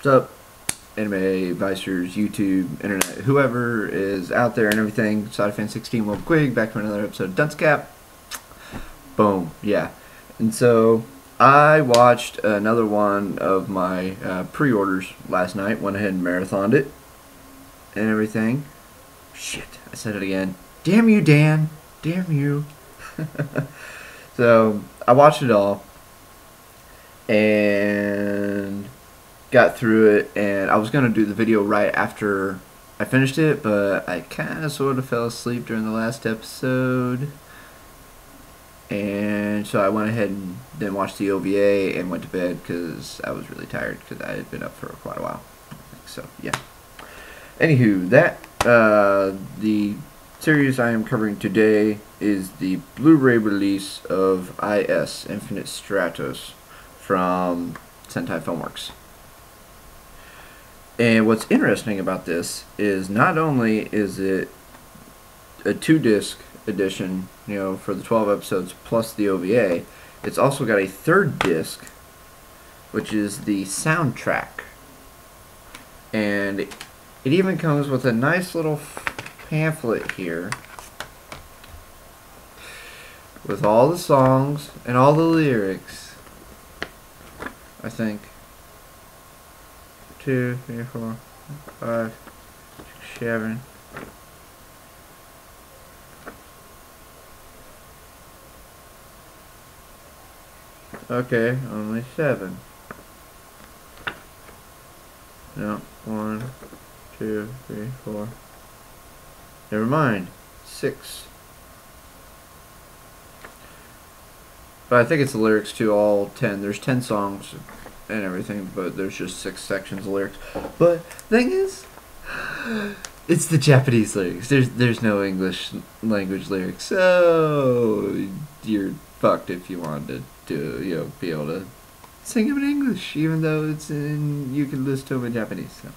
What's up, anime advisors, YouTube, internet, whoever is out there and everything. SideFan16 Will Quig, back to another episode of Dunce. Boom, yeah. And so I watched another one of my pre-orders last night. Went ahead and marathoned it and everything. Shit, I said it again. Damn you, Dan. Damn you. So I watched it all and got through it, and I was going to do the video right after I finished it, but I kind of sort of fell asleep during the last episode, and so I went ahead and then watched the OVA and went to bed because I was really tired because I had been up for quite a while. So yeah. Anywho, the series I am covering today is the Blu-ray release of IS Infinite Stratos from Sentai Filmworks. And what's interesting about this is not only is it a 2-disc edition, you know, for the 12 episodes plus the OVA, it's also got a 3rd disc, which is the soundtrack. And it even comes with a nice little pamphlet here with all the songs and all the lyrics, I think. 2, 3, 4, 5, 6, 7. Okay, only 7. No, 1, 2, 3, 4. Never mind, 6. But I think it's the lyrics to all 10. There's 10 songs and everything, but there's just 6 sections of lyrics. But thing is, it's the Japanese lyrics. There's no English language lyrics, so you're fucked if you wanted to be able to sing them in English, even though you can listen to them in Japanese. So.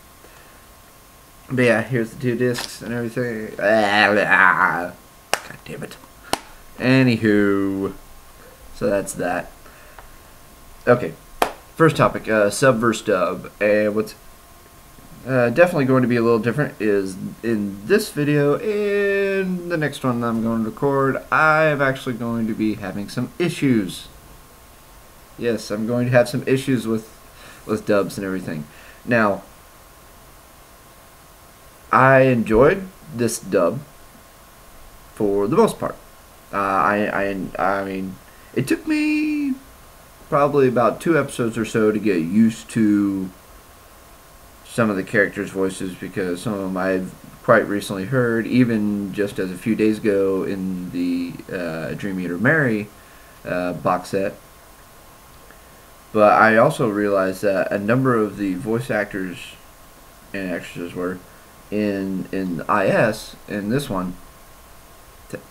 But yeah, here's the 2 discs and everything. God damn it. Anywho, so that's that. Okay. First topic, sub versus dub, and what's definitely going to be a little different is in this video and the next one that I'm going to record, I'm actually going to be having some issues. Yes, I'm going to have some issues with dubs and everything. Now, I enjoyed this dub for the most part. I mean, it took me probably about 2 episodes or so to get used to some of the characters' voices, because some of them I've quite recently heard, even just as a few days ago in the Dream Eater Mary box set. But I also realized that a number of the voice actors and actresses were in IS, in this one,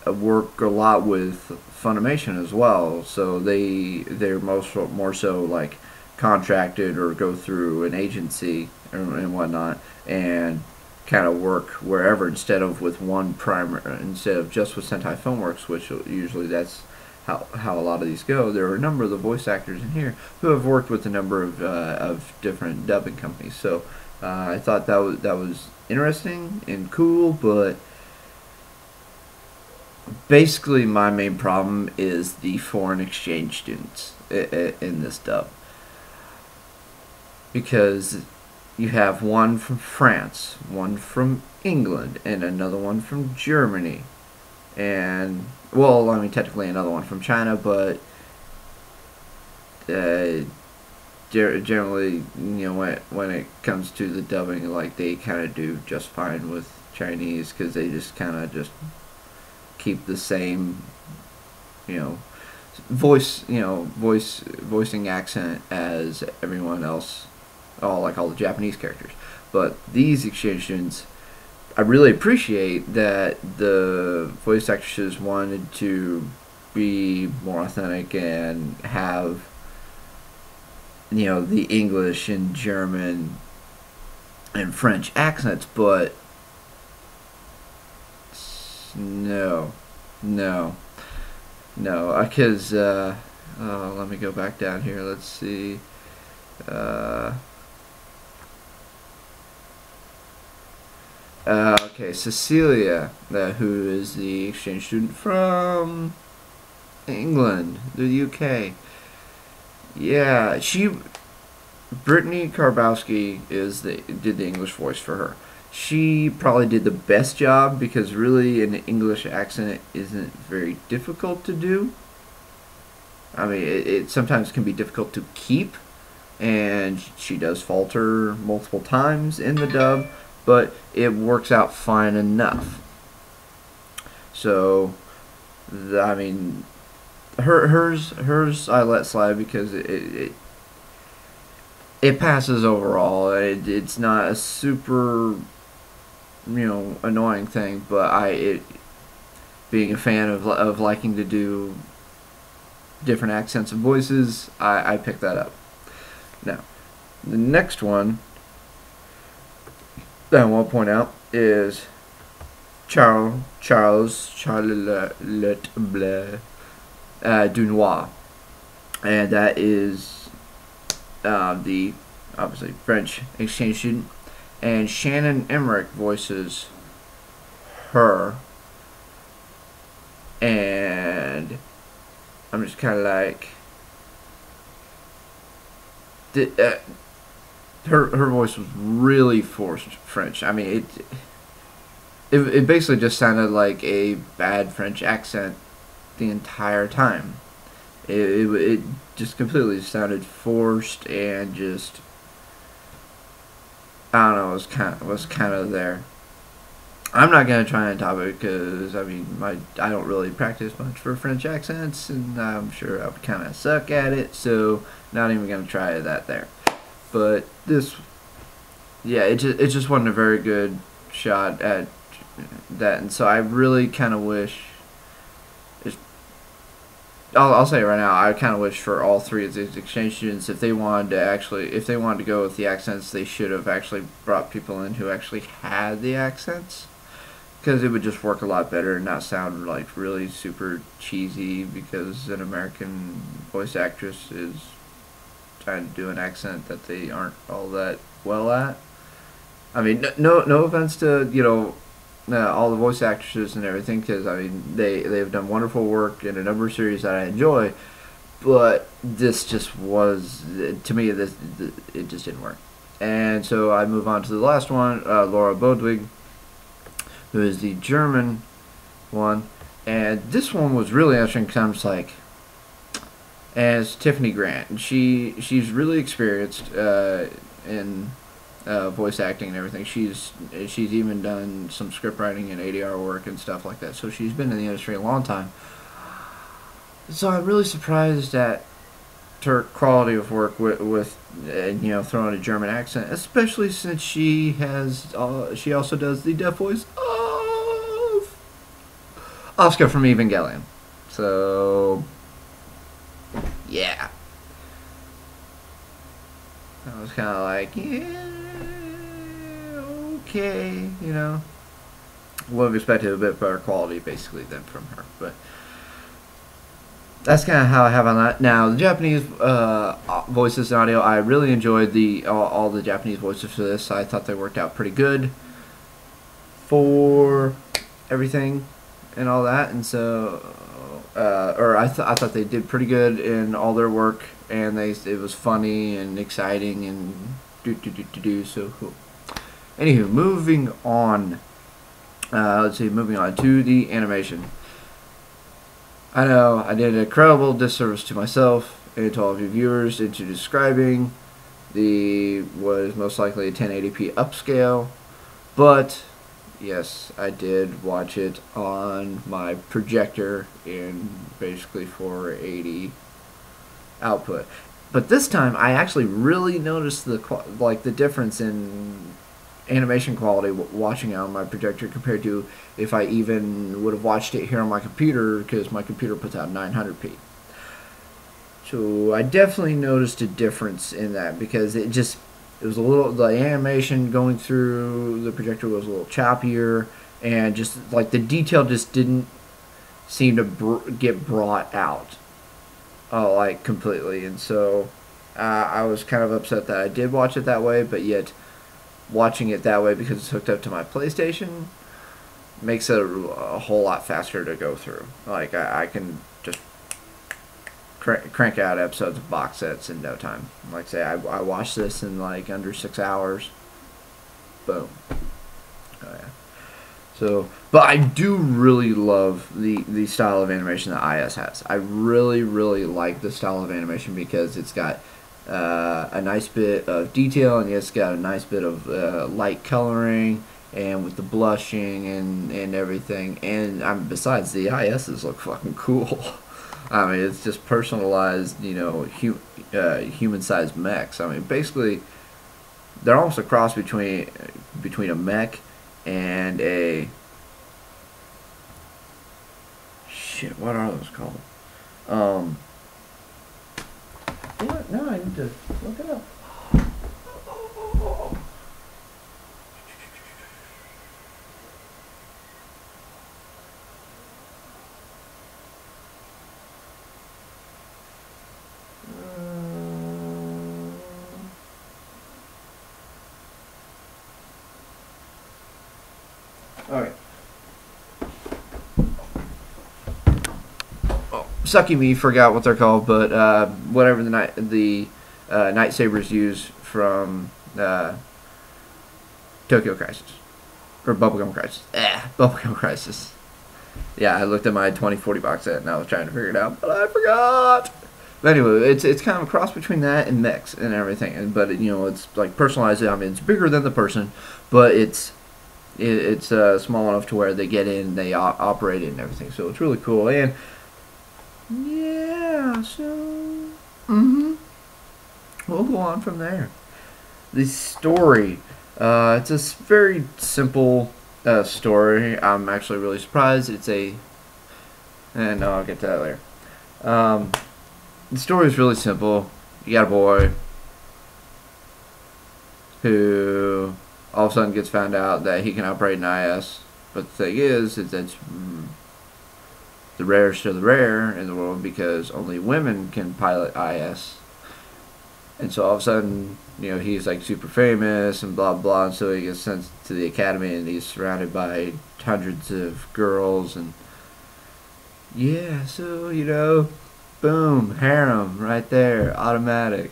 work a lot with Funimation as well, so they're more so like contracted or go through an agency and whatnot, and kind of work wherever instead of with instead of just with Sentai Filmworks, which usually that's how a lot of these go. There are a number of the voice actors in here who have worked with a number of different dubbing companies, so I thought that was interesting and cool. But basically, my main problem is the foreign exchange students in this dub, because you have one from France, one from England, and another one from Germany, and well, I mean technically another one from China, but generally, you know, when it comes to the dubbing, like, they kind of do just fine with Chinese, because they just kind of just keep the same, you know, voicing accent as everyone else, all the Japanese characters. But these exchange students, I really appreciate that the voice actresses wanted to be more authentic and have, you know, the English and German and French accents, but no, because let me go back down here. Let's see. Okay, Cecilia, who is the exchange student from England, the UK. Yeah, Brittany Karbowski did the English voice for her. She probably did the best job because really an English accent isn't very difficult to do. I mean, it sometimes can be difficult to keep, and she does falter multiple times in the dub, but it works out fine enough. So, I mean, hers I let slide because it passes overall. It's not a super annoying thing, but being a fan of liking to do different accents and voices, I picked that up. Now, the next one that I want to point out is Charles Dunois, and that is the obviously French exchange student, and Shannon Emmerich voices her, and I'm just kind of like her voice was really forced French. I mean, it basically just sounded like a bad French accent the entire time. It just completely sounded forced and just, I don't know, was kind of there. I'm not gonna try and top it because I mean I don't really practice much for French accents, and I'm sure I would kind of suck at it. So not even gonna try that there. But this, yeah, it just wasn't a very good shot at that, and so I really kind of wish. I'll say it right now. I kind of wish for all three of these exchange students, if they wanted to go with the accents, they should have actually brought people in who actually had the accents, because it would just work a lot better and not sound like really super cheesy. Because an American voice actress is trying to do an accent that they aren't all that well at. I mean, no offense to all the voice actresses and everything, because I mean they've done wonderful work in a number of series that I enjoy, but this just was, to me, it just didn't work. And so I move on to the last one, Laura Bodwig, who is the German one, and this one was really interesting because I'm just like, as Tiffany Grant, and she's really experienced in voice acting and everything. She's even done some script writing and ADR work and stuff like that. So she's been in the industry a long time. So I'm really surprised at her quality of work with throwing a German accent, especially since she also does the deaf voice of Oscar from Evangelion. So yeah, I was kind of like, yeah, okay, would have expected a bit better quality basically than from her, but that's kind of how I have on that. Now, the Japanese voices and audio, I really enjoyed all the Japanese voices for this. I thought they worked out pretty good for everything and all that, and so I thought they did pretty good in all their work, and it was funny and exciting and so cool. Anywho, moving on. Moving on to the animation. I know I did an incredible disservice to myself and to all of you viewers into describing what is most likely a 1080p upscale, but yes, I did watch it on my projector in basically 480 output. But this time, I actually really noticed the difference in animation quality watching it on my projector compared to if I even would have watched it here on my computer, because my computer puts out 900p. So I definitely noticed a difference in that, because it was a little, the animation going through the projector was a little choppier, and just like the detail just didn't seem to get brought out like completely. And so I was kind of upset that I did watch it that way, but yet watching it that way because it's hooked up to my PlayStation makes it a whole lot faster to go through. Like I can just crank out episodes of box sets in no time. Like say I watched this in like under 6 hours. Boom. Oh yeah. So, but I do really love the style of animation that IS has. I really like the style of animation because it's got a nice bit of detail, and it's got a nice bit of light coloring, and with the blushing and everything. And besides, the ISs look fucking cool. I mean, it's just personalized, you know, human-sized mechs. I mean, basically, they're almost a cross between a mech and a shit. What are those called? What? No, I need to look it up. Alright. Oh, sucky me, forgot what they're called, but whatever the night sabers use from Tokyo Crisis or Bubblegum Crisis. Bubblegum Crisis. Yeah, I looked at my 2040 box set and I was trying to figure it out, but I forgot. But anyway, it's kind of a cross between that and mechs and everything. But you know, it's like personalized. I mean, it's bigger than the person, but it's small enough to where they get in, they operate it and everything. So it's really cool. And yeah, so we'll go on from there. The story, it's a very simple story. I'm actually really surprised. And no, I'll get to that later. The story is really simple. You got a boy who all of a sudden gets found out that he can operate an IS, but the thing is it's the rarest of the rare in the world because only women can pilot IS. And so all of a sudden, you know, he's like super famous and blah blah, and so he gets sent to the academy and he's surrounded by hundreds of girls, and yeah, so you know, boom, harem right there, automatic.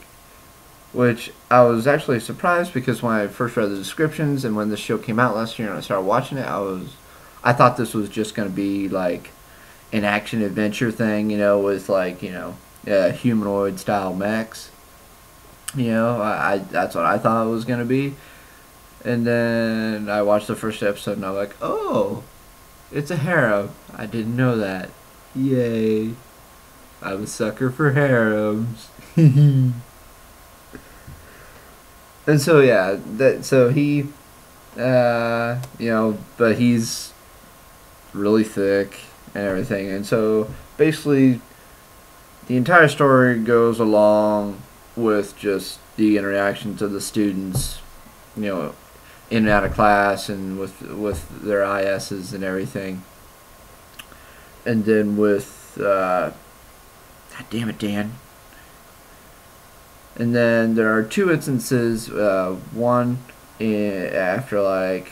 Which I was actually surprised because when I first read the descriptions and when this show came out last year and I started watching it, I thought this was just going to be like an action adventure thing, you know, with like, you know, humanoid style mechs. You know, that's what I thought it was going to be. And then I watched the first episode and I'm like, oh, it's a harem. I didn't know that. Yay. I'm a sucker for harems. And so yeah, so he, you know, but he's really thick and everything, and so basically, the entire story goes along with just the interactions of the students, you know, in and out of class and with their ISs and everything, and then with, God damn it, Dan. And then there are two instances, one after like,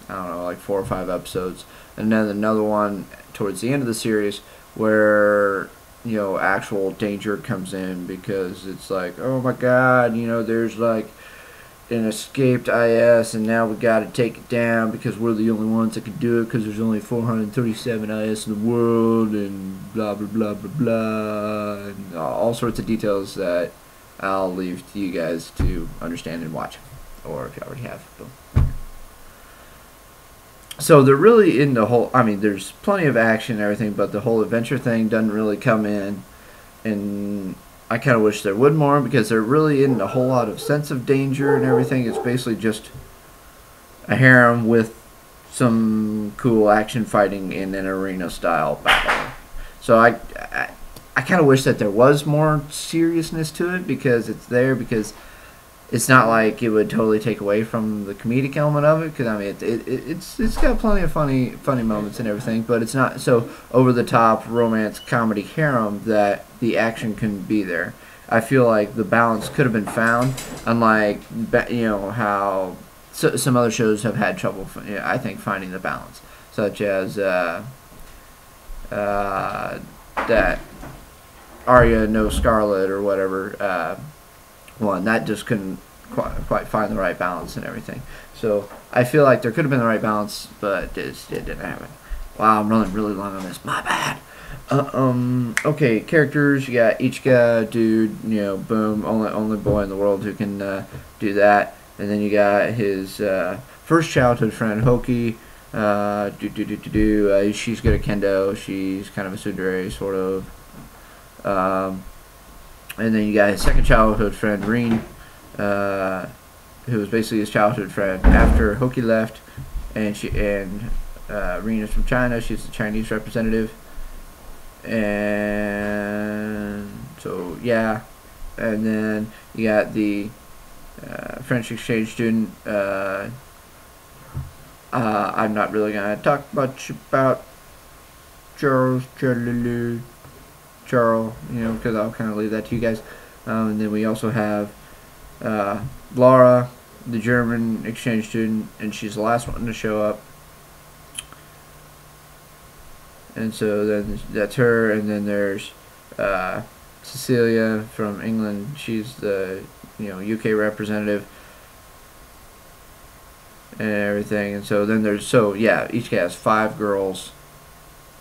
I don't know, like 4 or 5 episodes, and then another one towards the end of the series where, you know, actual danger comes in because it's like, oh my god, you know, there's like an escaped IS and now we gotta take it down because we're the only ones that can do it because there's only 437 IS in the world and blah blah blah blah blah, and all sorts of details that I'll leave to you guys to understand and watch, or if you already have. Boom. So they're really in the whole, I mean, there's plenty of action and everything, but the whole adventure thing doesn't really come in, and I kind of wish there would more because they're really in a whole lot of sense of danger and everything. It's basically just a harem with some cool action fighting in an arena style battle. So I kind of wish that there was more seriousness to it because it's there, because it's not like it would totally take away from the comedic element of it, because I mean it's got plenty of funny moments and everything, but it's not so over the top romance comedy harem that the action can be there. I feel like the balance could have been found, unlike, you know, how some other shows have had trouble, I think, finding the balance, such as that Arya No Scarlet or whatever one that just couldn't quite find the right balance and everything. So I feel like there could have been the right balance, but it didn't happen. Wow, I'm running really long on this. My bad. Okay, characters. You got Ichika, dude. Boom, only boy in the world who can do that. And then you got his first childhood friend, Hoki. She's good at kendo. She's kind of a tsundere, sort of. And then you got his second childhood friend, Rin, who was basically his childhood friend after Hoki left, and Rin is from China. She's the Chinese representative, and so yeah. And then you got the French exchange student. I'm not really gonna talk much about Charles, because I'll kind of leave that to you guys. And then we also have Laura, the German exchange student, and she's the last one to show up. And so then that's her, and then there's Cecilia from England. She's the UK representative and everything. And so then there's each guy has 5 girls.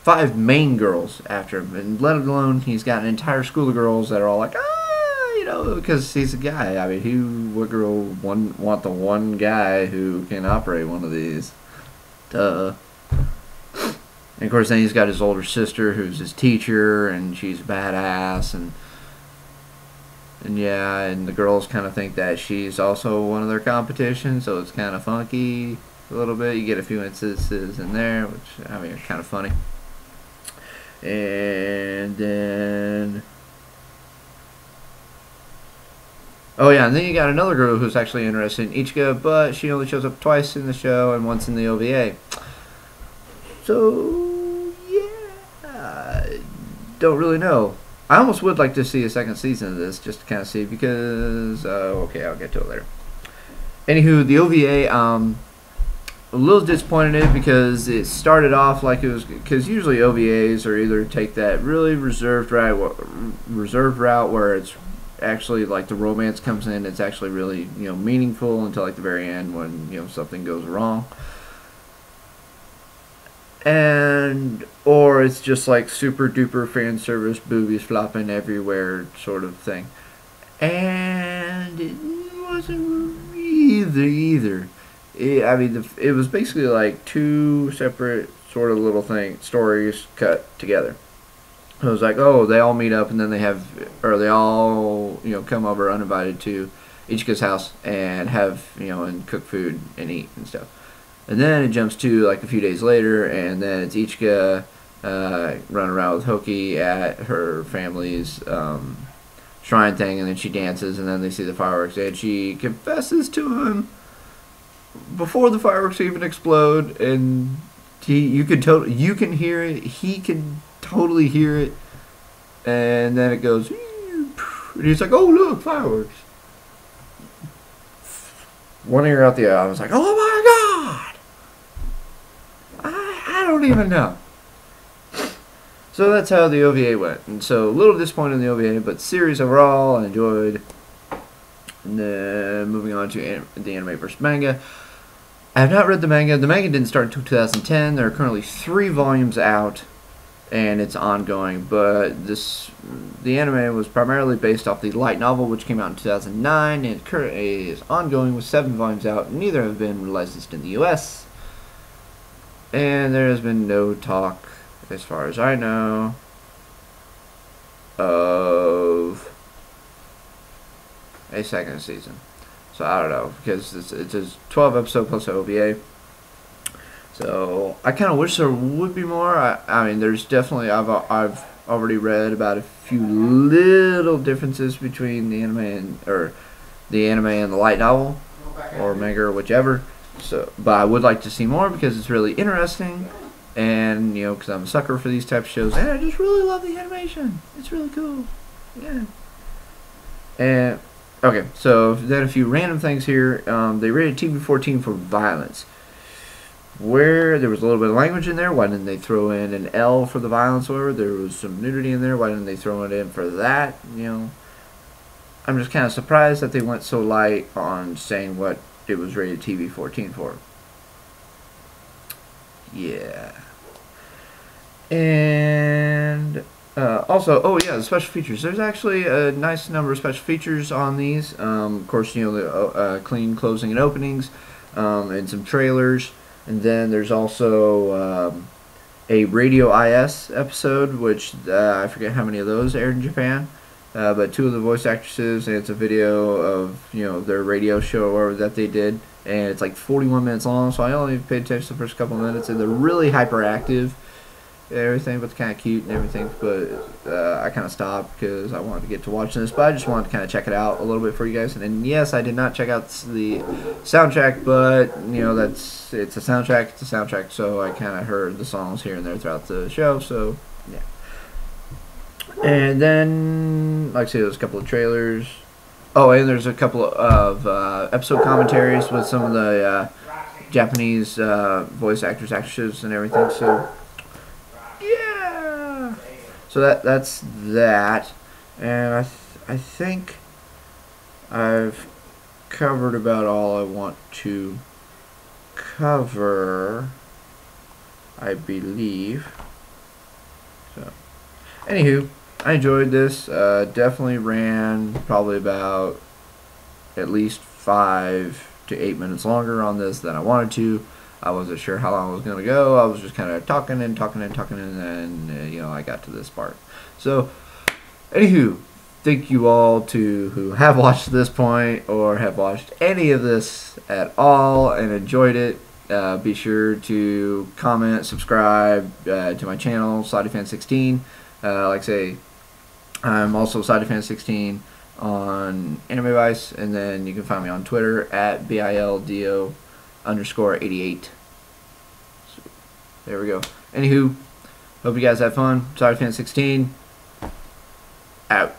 5 main girls after him, and let alone he's got an entire school of girls that are all like, because he's a guy. I mean, what girl want the one guy who can operate one of these? Duh. And of course, then he's got his older sister who's his teacher, and she's badass, and the girls kind of think that she's also one of their competition, so it's kind of funky a little bit. You get a few instances in there, which are kind of funny. And then and then you got another girl who's actually interested in Ichika, but she only shows up twice in the show and once in the OVA. So yeah, don't really know. I almost would like to see a second season of this, just to kind of see, because I'll get to it later. Anywho, the OVA, a little disappointed in it because it started off like it was, because usually OVAs are either take that really reserved route where it's actually like the romance comes in, it's actually really meaningful until like the very end when something goes wrong, or it's just like super duper fan service, boobies flopping everywhere sort of thing, and it wasn't either. It was basically like 2 separate sort of little stories cut together. It was like, they all meet up and then they all come over uninvited to Ichika's house and have and cook food and eat and stuff. And then it jumps to like a few days later, and then it's Ichika running around with Hoki at her family's shrine thing, and then she dances, and then they see the fireworks, and she confesses to him before the fireworks even explode, and you can hear it, he can totally hear it, and then it goes, and he's like, oh look, fireworks. One ear out the other. I was like, oh my god, I don't even know. So that's how the OVA went, and so a little disappointed in the OVA, but series overall I enjoyed. And then moving on to the anime versus manga. I have not read the manga. The manga didn't start until 2010. There are currently 3 volumes out, and it's ongoing. But the anime was primarily based off the light novel, which came out in 2009, and it currently is ongoing with 7 volumes out. Neither have been licensed in the U.S., and there has been no talk, as far as I know, of a second season. So I don't know, because it's a 12 episode plus OVA. So I kind of wish there would be more. I mean, there's definitely I've already read about a few little differences between the anime and the light novel or manga or whichever. So, but I would like to see more because it's really interesting, and because I'm a sucker for these type of shows, and I just really love the animation. It's really cool. Yeah. And Okay, so then a few random things here. They rated TV-14 for violence. Where there was a little bit of language in there, why didn't they throw in an L for the violence? Or there was some nudity in there, why didn't they throw it in for that? You know, I'm just kind of surprised that they went so light on saying what it was rated TV-14 for. Yeah. And also, oh yeah, the special features. There's actually a nice number of special features on these. Of course, you know, the clean closing and openings, and some trailers. And then there's also a Radio IS episode, which I forget how many of those aired in Japan. But two of the voice actresses, and it's a video of, you know, their radio show that they did, and it's like 41 minutes long. So I only paid attention to the first couple of minutes, and they're really hyperactive and everything, but it's kind of cute and everything. But I kind of stopped because I wanted to get to watching this, but I just wanted to kind of check it out a little bit for you guys. And yes, I did not check out the soundtrack, but you know, it's a soundtrack. It's a soundtrack, so I kind of heard the songs here and there throughout the show. So yeah. And then, like I said, there's a couple of trailers. Oh, and there's a couple of episode commentaries with some of the Japanese voice actors, actresses, and everything. So yeah. So that's that, and I think I've covered about all I want to cover, I believe. So, anywho, I enjoyed this. Definitely ran probably about at least 5 to 8 minutes longer on this than I wanted to. I wasn't sure how long I was going to go. I was just kind of talking and talking and talking, and then you know, I got to this part. So, anywho, thank you all to who have watched this point or have watched any of this at all and enjoyed it. Be sure to comment, subscribe to my channel, SlottyFan16. Like I say, I'm also SlottyFan16 on Anime Vice, and then you can find me on Twitter at BILDO_88. So, there we go. Anywho, hope you guys have fun. SlottyFan16 out.